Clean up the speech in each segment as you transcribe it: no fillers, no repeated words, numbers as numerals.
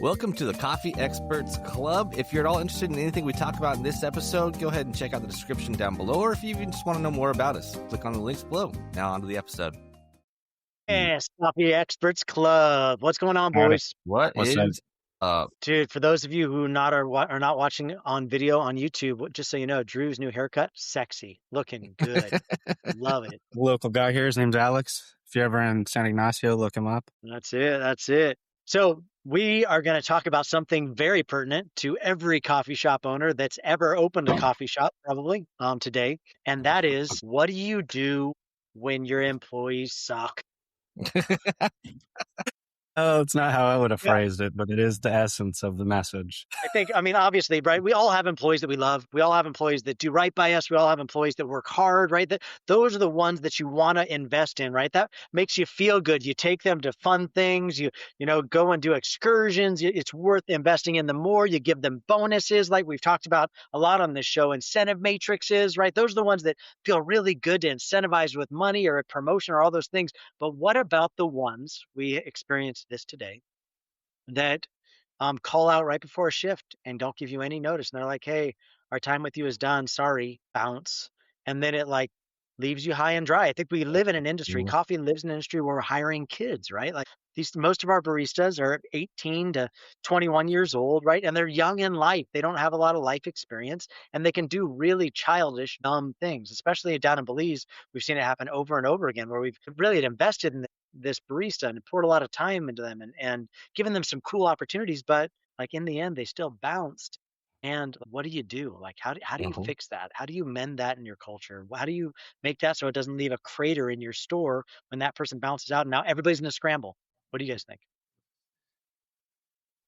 Welcome to the Coffee Experts Club. If you're at all interested in anything we talk about in this episode, go ahead and check out the description down below, or if you even just want to know more about us, click on the links below. Now on to the episode. Yes, Coffee Experts Club. What's going on, boys? What's up? Dude, for those of you who are not watching on video on YouTube, just so you know, Drew's new haircut, sexy, looking good. Love it. The local guy here, his name's Alex. If you're ever in San Ignacio, look him up. That's it. So we are going to talk about something very pertinent to every coffee shop owner that's ever opened a coffee shop, probably today. And that is, what do you do when your employees suck? Oh, it's not how I would have phrased it, but it is the essence of the message. I mean, obviously, right? We all have employees that we love. We all have employees that do right by us. We all have employees that work hard, right? Those are the ones that you want to invest in, right? That makes you feel good. You take them to fun things. You go and do excursions. It's worth investing in. The more you give them bonuses, like we've talked about a lot on this show, incentive matrices, right? Those are the ones that feel really good to incentivize with money or a promotion or all those things. But what about the ones we experienced this today that call out right before a shift and don't give you any notice, and they're like, hey, our time with you is done, sorry, bounce, and then it like leaves you high and dry. I think we live in an industry, coffee lives in an industry where we're hiring kids, right? Like most of our baristas are 18 to 21 years old, right? And they're young in life. They don't have a lot of life experience, and they can do really childish, dumb things, especially down in Belize. We've seen it happen over and over again, where we've really invested in this barista and poured a lot of time into them and given them some cool opportunities, but like in the end, they still bounced. And what do you do? Like, how do you fix that? How do you mend that in your culture? How do you make that so it doesn't leave a crater in your store when that person bounces out and now everybody's in a scramble? What do you guys think?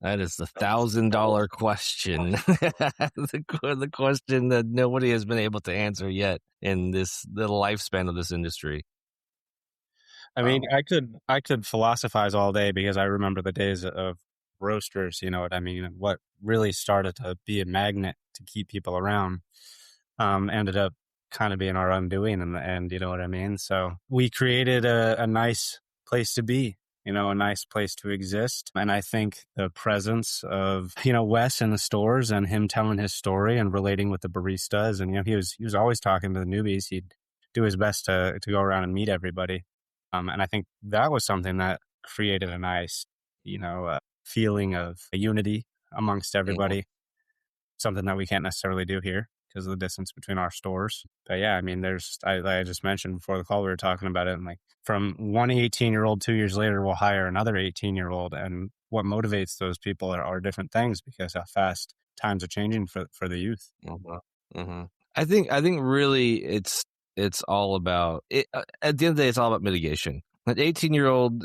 That is the $1,000 question. the question that nobody has been able to answer yet in the lifespan of this industry. I mean, I could philosophize all day because I remember the days of roasters, you know what I mean? What really started to be a magnet to keep people around ended up kind of being our undoing in the end, you know what I mean? So we created a nice place to be, a nice place to exist. And I think the presence of, Wes in the stores and him telling his story and relating with the baristas, and, he was always talking to the newbies. He'd do his best to go around and meet everybody. And I think that was something that created a nice, feeling of unity amongst everybody. Something that we can't necessarily do here because of the distance between our stores. But yeah, I mean, I just mentioned before the call, we were talking about it. And like from one 18-year-old, 2 years later, we'll hire another 18-year-old. And what motivates those people are different things because how fast times are changing for the youth. I think really it's all about it. At the end of the day, it's all about mitigation. An 18-year-old,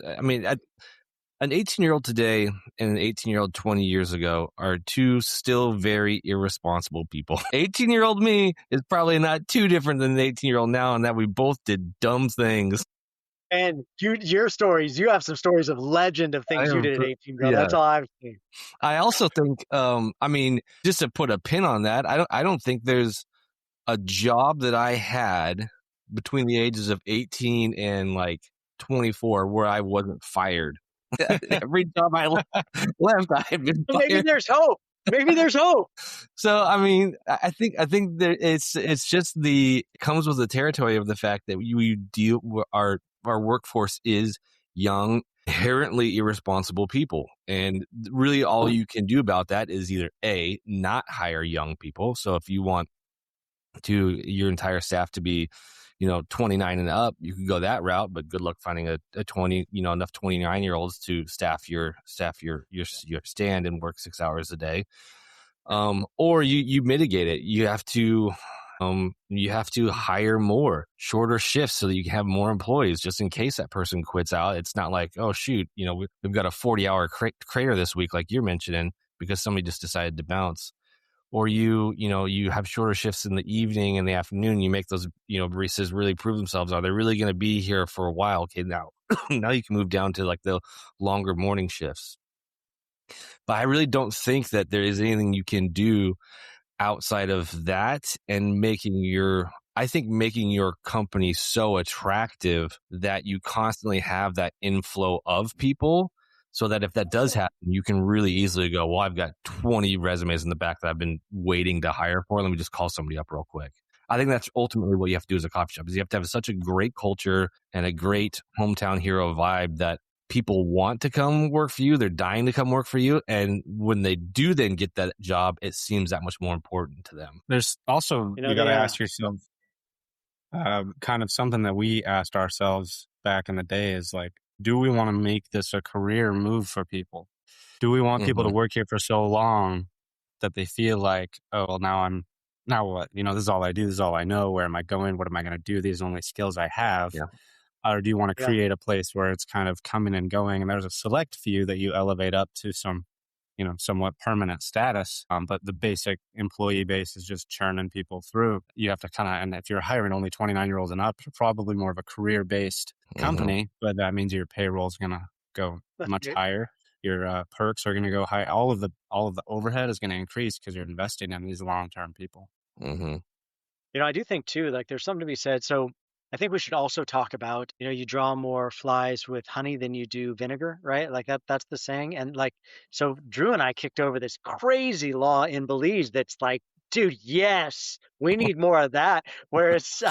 an 18-year-old today and an 18-year-old 20 years ago are two still very irresponsible people. 18-year-old me is probably not too different than an 18-year-old now, in that we both did dumb things. And your stories, you have some stories of legend of things you did at 18-year-old. Yeah. That's all I've seen. I also think, just to put a pin on that, I don't think there's a job that I had between the ages of 18 and like 24 where I wasn't fired. Every job I left, I had been fired. Maybe there's hope. So, I think that it's just it comes with the territory of the fact that our workforce is young, inherently irresponsible people. And really all you can do about that is either A, not hire young people. So if you want your entire staff to be 29 and up, you could go that route, but good luck finding a 20 enough 29-year-olds to staff your stand and work 6 hours a day. Or you mitigate it. You have to hire more shorter shifts so that you can have more employees just in case that person quits out. It's not like, oh shoot, we've got a 40-hour crater this week like you're mentioning because somebody just decided to bounce. Or you have shorter shifts in the evening and the afternoon. You make those, baristas really prove themselves. Are they really going to be here for a while? Okay, now you can move down to like the longer morning shifts. But I really don't think that there is anything you can do outside of that and making your company so attractive that you constantly have that inflow of people so that if that does happen, you can really easily go, well, I've got 20 resumes in the back that I've been waiting to hire for. Let me just call somebody up real quick. I think that's ultimately what you have to do as a coffee shop is you have to have such a great culture and a great hometown hero vibe that people want to come work for you. They're dying to come work for you. And when they do then get that job, it seems that much more important to them. There's also, You know, you got they to ask yourself, kind of something that we asked ourselves back in the day is like, do we want to make this a career move for people? Do we want people to Mm-hmm. work here for so long that they feel like, oh, well, now what? You know, this is all I do. This is all I know. Where am I going? What am I going to do? These are the only skills I have. Yeah. Or do you want to yeah. create a place where it's kind of coming and going and there's a select few that you elevate up to some, you know, somewhat permanent status. But the basic employee base is just churning people through. You have to kind of, and if you're hiring only 29-year-olds and up, you're probably more of a career based Mm-hmm. company, but that means your payroll is going to go That's much great. higher. Your perks are going to go high. All of the overhead is going to increase because you're investing in these long term people. Mm-hmm. You know, I do think too, like there's something to be said. So I think we should also talk about, you know, you draw more flies with honey than you do vinegar, right? Like that's the saying. And like, so Drew and I kicked over this crazy law in Belize that's like, dude, yes, we need more of that. Whereas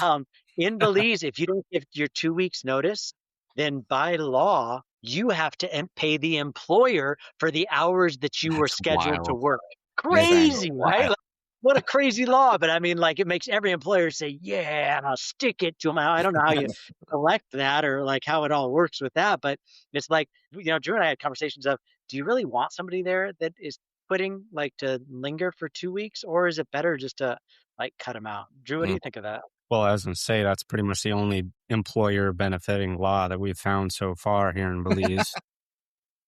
in Belize, if you don't give your 2 weeks notice, then by law, you have to pay the employer for the hours that you were That's scheduled to wild. work. That is Crazy, right? wild. What a crazy law, but I mean, like, it makes every employer say, "Yeah, and I'll stick it to them." I don't know how you collect that or like how it all works with that, but it's like, you know, Drew and I had conversations of, do you really want somebody there that is quitting, like, to linger for 2 weeks, or is it better just to like cut them out? Drew, what do Mm, you think of that? Well, as I say, that's pretty much the only employer benefiting law that we've found so far here in Belize.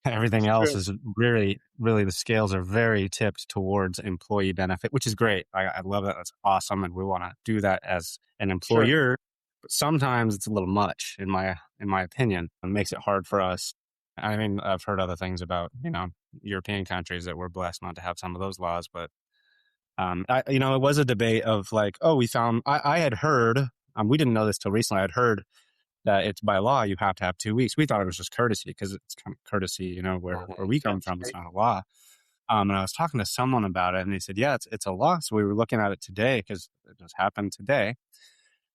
Everything It's else true. is really the scales are very tipped towards employee benefit, which is great. I love that. That's awesome. And we want to do that as an Sure, employer. But sometimes it's a little much in my opinion. It makes it hard for us. I mean, I've heard other things about, you know, European countries that we're blessed not to have some of those laws, but it was a debate of like, oh, I had heard, we didn't know this till recently. I'd heard that it's by law you have to have 2 weeks. We thought it was just courtesy because it's kind of courtesy, you know, where mhm, we come that's from, it's great. not a law. And I was talking to someone about it, and they said, yeah, it's a law. So we were looking at it today because it just happened today.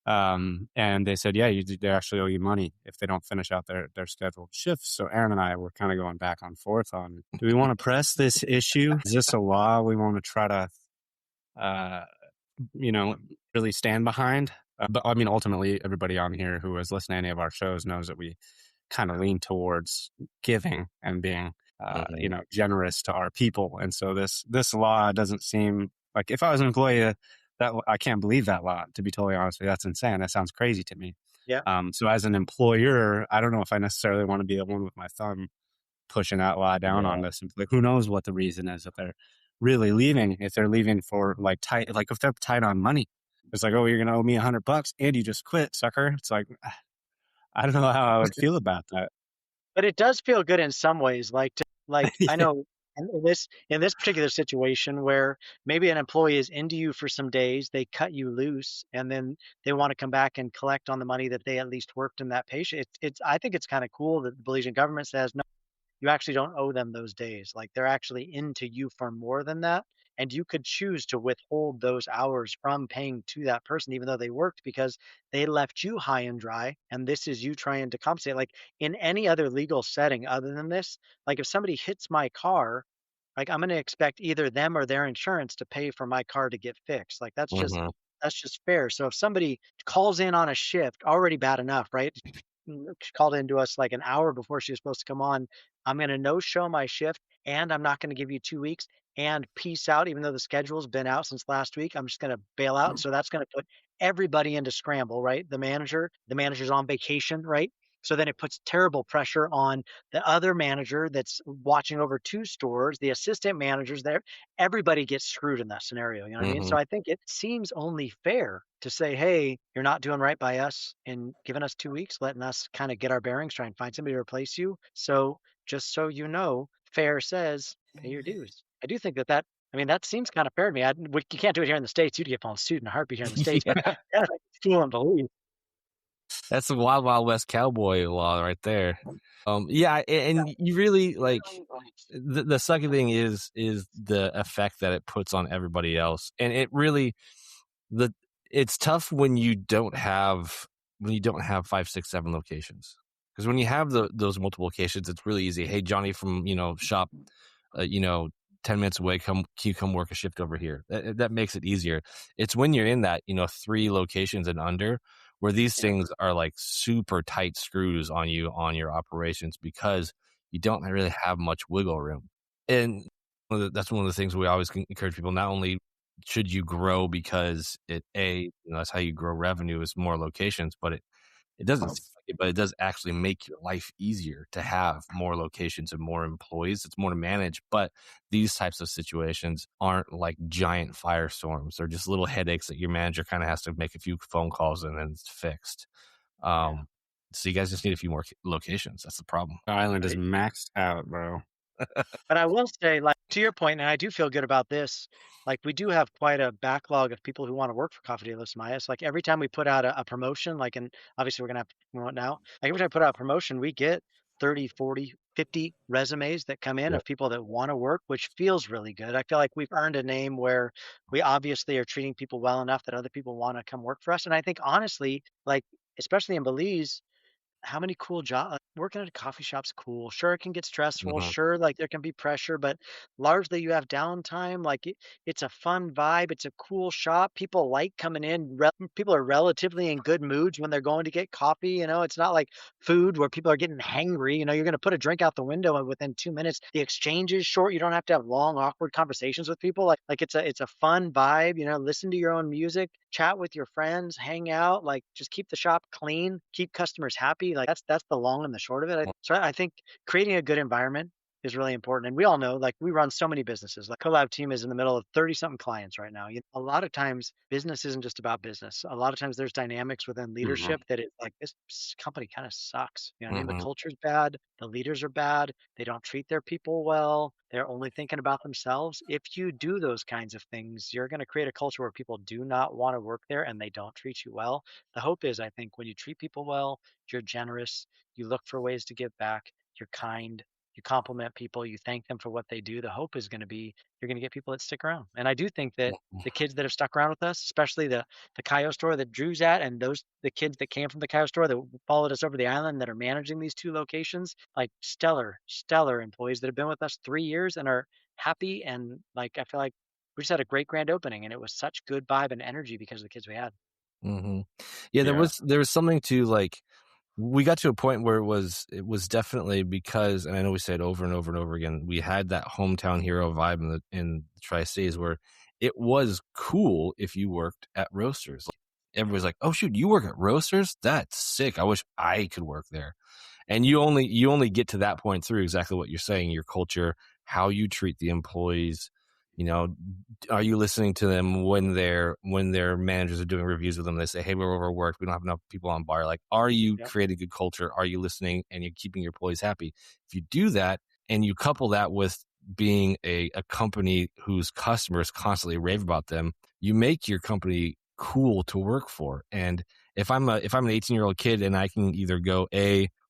And they said, yeah, they actually owe you money if they don't finish out their scheduled shifts. So Aaron and I were kind of going back and forth on, do we want to press this issue? Is this a law we want to try to uh, really stand behind. But I mean, ultimately, everybody on here who has listened to any of our shows knows that we kind of lean towards giving and being, mhm, generous to our people. And so this law doesn't seem like, if I was an employee, that I can't believe that law. To be totally honest with you, that's insane. That sounds crazy to me. Yeah. So as an employer, I don't know if I necessarily want to be the one with my thumb pushing that law down on yeah, this. And like, who knows what the reason is if they're really leaving? If they're leaving for like if they're tight on money, it's like, oh, you're gonna owe me $100 and you just quit, sucker. It's like, I don't know how I would feel about that. But it does feel good in some ways, like like I Yeah. know in this particular situation where maybe an employee is into you for some days, they cut you loose, and then they want to come back and collect on the money that they at least worked in that patient. It's I think it's kind of cool that the Belizean government says no, you actually don't owe them those days. Like they're actually into you for more than that. And you could choose to withhold those hours from paying to that person, even though they worked because they left you high and dry. And this is you trying to compensate. Like in any other legal setting other than this, like if somebody hits my car, like I'm going to expect either them or their insurance to pay for my car to get fixed. Like mhm, that's just fair. So if somebody calls in on a shift, already bad enough, right? She called into us like an hour before she was supposed to come on. I'm going to no show my shift and I'm not going to give you 2 weeks and peace out, even though the schedule's been out since last week. I'm just going to bail out. So that's going to put everybody into scramble, right? The manager's on vacation, right? So then it puts terrible pressure on the other manager that's watching over two stores, the assistant managers there. Everybody gets screwed in that scenario. You know what I mean? mhm, So I think it seems only fair to say, hey, you're not doing right by us and giving us 2 weeks, letting us kind of get our bearings, try and find somebody to replace you. So just so you know, fair says pay your dues. I do think that I mean, that seems kind of fair to me. You can't do it here in the States. You'd get phone suit in a heartbeat here in the States, but yeah. yeah, it's cool and believe. That's the wild, wild west cowboy law right there. Yeah, and you really like the sucky thing is the effect that it puts on everybody else, and it really the it's tough when you don't have 5, 6, 7 locations, because when you have those multiple locations, it's really easy. Hey, Johnny from shop, you know, 10 minutes away, can you come work a shift over here? That makes it easier. It's when you're in that 3 locations and under, where these Yeah. things are like super tight screws on you on your operations, because you don't really have much wiggle room. And that's one of the things we always encourage people. Not only should you grow because that's how you grow revenue, is more locations, but it doesn't seem like it, but it does actually make your life easier to have more locations and more employees. It's more to manage, but these types of situations aren't like giant firestorms. They're just little headaches that your manager kind of has to make a few phone calls and then it's fixed. Yeah. So you guys just need a few more locations. That's the problem. The island is Right. maxed out, bro. But I will say, like, to your point, and I do feel good about this, like, we do have quite a backlog of people who want to work for Coffee de los Mayas. Like, every time we put out a promotion, like, and obviously we're going to have to promote now, like, every time I put out a promotion, we get 30, 40, 50 resumes that come in Yeah. of people that want to work, which feels really good. I feel like we've earned a name where we obviously are treating people well enough that other people want to come work for us. And I think, honestly, like, especially in Belize, how many cool jobs working at a coffee shop's cool. Sure, it can get stressful. Mhm. Sure, like there can be pressure, but largely you have downtime. Like it's a fun vibe. It's a cool shop. People like coming in. People are relatively in good moods when they're going to get coffee. It's not like food where people are getting hangry. You're going to put a drink out the window and within 2 minutes. The exchange is short. You don't have to have long, awkward conversations with people. Like it's a fun vibe. Listen to your own music, chat with your friends, hang out. Like just keep the shop clean, keep customers happy. Like that's the long and the short of it. So I think creating a good environment is really important. And we all know, like we run so many businesses. Like Collab team is in the middle of 30 something clients right now. A lot of times business isn't just about business. A lot of times there's dynamics within Mhm. leadership that it's like this company kind of sucks. You know what I mean? The Mhm. culture's bad, the leaders are bad, they don't treat their people well, they're only thinking about themselves. If you do those kinds of things, you're going to create a culture where people do not want to work there and they don't treat you well. The hope is, I think, when you treat people well, you're generous, you look for ways to give back, you're kind, you compliment people, you thank them for what they do. The hope is going to be you're going to get people that stick around. And I do think that the kids that have stuck around with us, especially the Cayo store that Drew's at, and the kids that came from the Cayo store that followed us over the island that are managing these 2 locations, like stellar employees that have been with us 3 years and are happy. And like I feel like we just had a great grand opening and it was such good vibe and energy because of the kids we had. Mhm. Yeah, Yeah. there was something to like. We got to a point where it was definitely because, and I know we say it over and over and over again, we had that hometown hero vibe in the Tri-Cities, where it was cool if you worked at Roasters. Like, everybody's like, "Oh shoot, you work at Roasters? That's sick. I wish I could work there." And you only get to that point through exactly what you're saying, your culture, how you treat the employees. You know, are you listening to them when their managers are doing reviews with them? They say, "Hey, we're overworked. We don't have enough people on bar." Like, are you Yep. creating good culture? Are you listening and you're keeping your employees happy? If you do that and you couple that with being a company whose customers constantly rave about them, you make your company cool to work for. And if I'm an 18-year-old kid and I can either go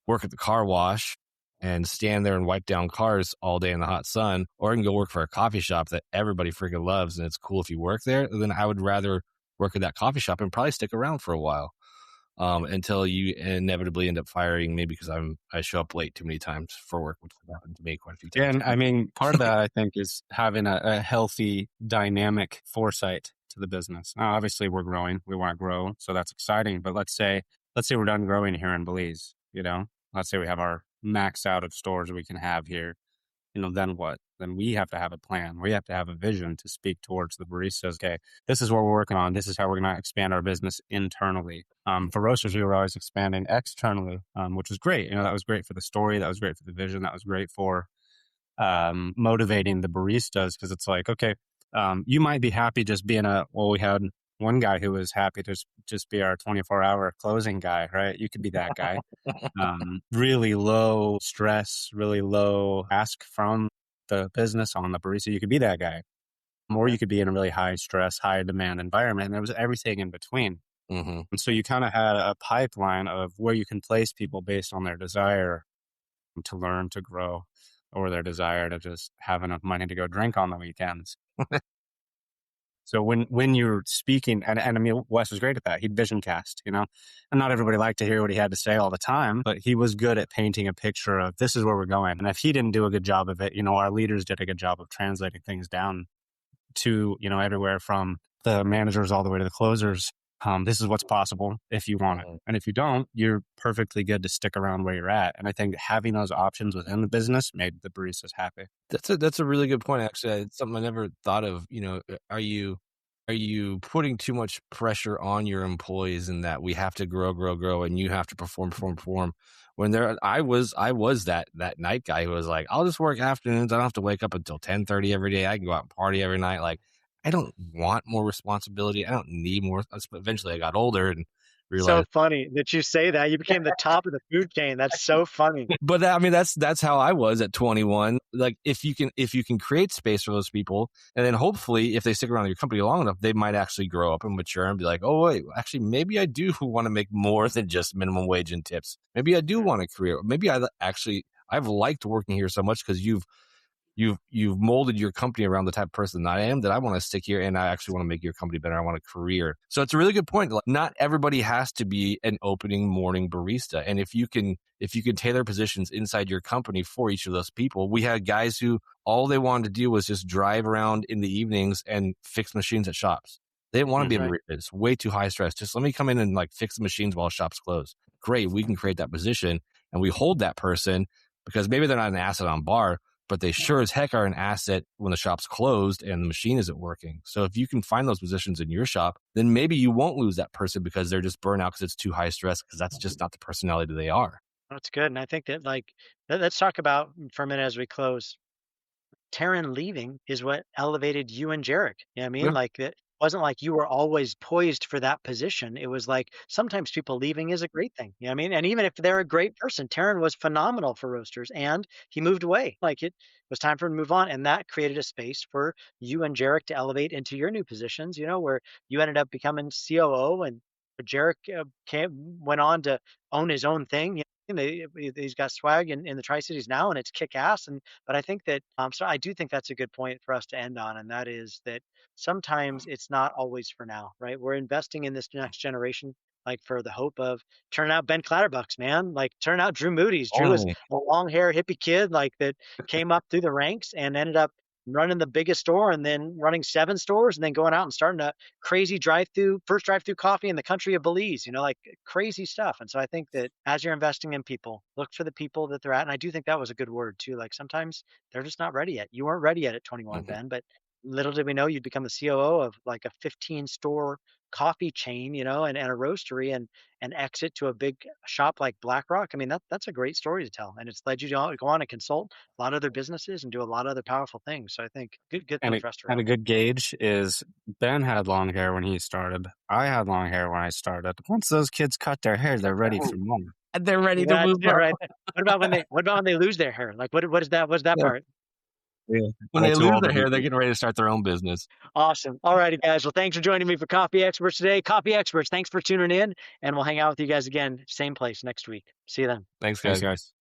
work at the car wash and stand there and wipe down cars all day in the hot sun, or I can go work for a coffee shop that everybody freaking loves and it's cool if you work there, then I would rather work at that coffee shop and probably stick around for a while, until you inevitably end up firing me because I show up late too many times for work, which has happened to me quite a few Yeah, times. and I mean, part of that I think is having a healthy, dynamic foresight to the business. Now, obviously, we're growing; we want to grow, so that's exciting. But let's say we're done growing here in Belize. Let's say we have our max out of stores we can have here. Then what? Then we have to have a plan. We have to have a vision to speak towards the baristas. Okay, this is what we're working on. This is how we're going to expand our business internally. For roasters, we were always expanding externally, which was great. That was great for the story. That was great for the vision. That was great for motivating the baristas, because it's like, okay, you might be happy just being we had one guy who was happy to just be our 24-hour closing guy, right? You could be that guy. Really low stress, really low ask from the business on the barista. You could be that guy. Or Yeah. you could be in a really high stress, high demand environment. And there was everything in between. Mm-hmm. And so you kind of had a pipeline of where you can place people based on their desire to learn, to grow, or their desire to just have enough money to go drink on the weekends. So when you're speaking, and I mean, Wes was great at that. He'd vision cast, and not everybody liked to hear what he had to say all the time, but he was good at painting a picture of this is where we're going. And if he didn't do a good job of it, our leaders did a good job of translating things down to, everywhere from the managers all the way to the closers. This is what's possible if you want it. And if you don't, you're perfectly good to stick around where you're at. And I think having those options within the business made the baristas happy. That's a really good point. Actually, it's something I never thought of. Are you putting too much pressure on your employees in that we have to grow, and you have to perform? When I was that night guy who was like, I'll just work afternoons. I don't have to wake up until 10:30 every day. I can go out and party every night. Like, I don't want more responsibility. I don't need more. Eventually, I got older and So realized. funny that you say that. You became the top of the food chain. That's so funny. But I mean, that's how I was at 21. Like, if you can create space for those people, and then hopefully, if they stick around in your company long enough, they might actually grow up and mature and be like, oh wait, actually, maybe I do want to make more than just minimum wage and tips. Maybe I do want a career. Maybe I've liked working here so much because you've molded your company around the type of person that I am, that I want to stick here and I actually want to make your company better. I want a career. So it's a really good point. Like, not everybody has to be an opening morning barista. And if you can tailor positions inside your company for each of those people, we had guys who all they wanted to do was just drive around in the evenings and fix machines at shops. They didn't want to be a barista. It's way too high stress. Just let me come in and like fix the machines while shops close. Great. We can create that position and we hold that person because maybe they're not an asset on bar, but they sure as heck are an asset when the shop's closed and the machine isn't working. So if you can find those positions in your shop, then maybe you won't lose that person because they're just burnt out because it's too high stress, because that's just not the personality they are. That's good. And I think that let's talk about for a minute as we close. Taryn leaving is what elevated you and Jarek. You know what I mean? Yeah. Like, it wasn't like you were always poised for that position. It was like sometimes people leaving is a great thing. You know what I mean? And even if they're a great person, Taryn was phenomenal for Roasters and he moved away. Like, it was time for him to move on. And that created a space for you and Jarek to elevate into your new positions, where you ended up becoming COO and Jarek went on to own his own thing. He's got swag in the Tri-Cities now, and it's kick-ass. But I think that so I do think that's a good point for us to end on, and that is that sometimes it's not always for now, right? We're investing in this next generation, like for the hope of turning out Ben Clatterbucks, man, like turn out Drew Moody's. Drew was a long hair hippie kid, like that came up through the ranks and ended up running the biggest store and then running 7 stores and then going out and starting a crazy first drive-through coffee in the country of Belize, like crazy stuff. And so I think that as you're investing in people, look for the people that they're at. And I do think that was a good word too. Like, sometimes they're just not ready yet. You weren't ready yet at 21, Ben, but little did we know you'd become the COO of like a 15 store coffee chain, and a roastery and exit to a big shop like BlackRock. I mean, that's a great story to tell. And it's led you to go on and consult a lot of other businesses and do a lot of other powerful things. So I think good thing for us to And a good gauge is Ben had long hair when he started. I had long hair when I started. Once those kids cut their hair, they're ready for more. They're ready to move on. Right. What about when they lose their hair? Like, what is that? What's that part? Yeah. When they lose their hair, they're getting ready to start their own business. Awesome. All righty, guys. Well, thanks for joining me for Coffee Experts today. Coffee Experts, thanks for tuning in, and we'll hang out with you guys again, same place next week. See you then. Thanks, guys.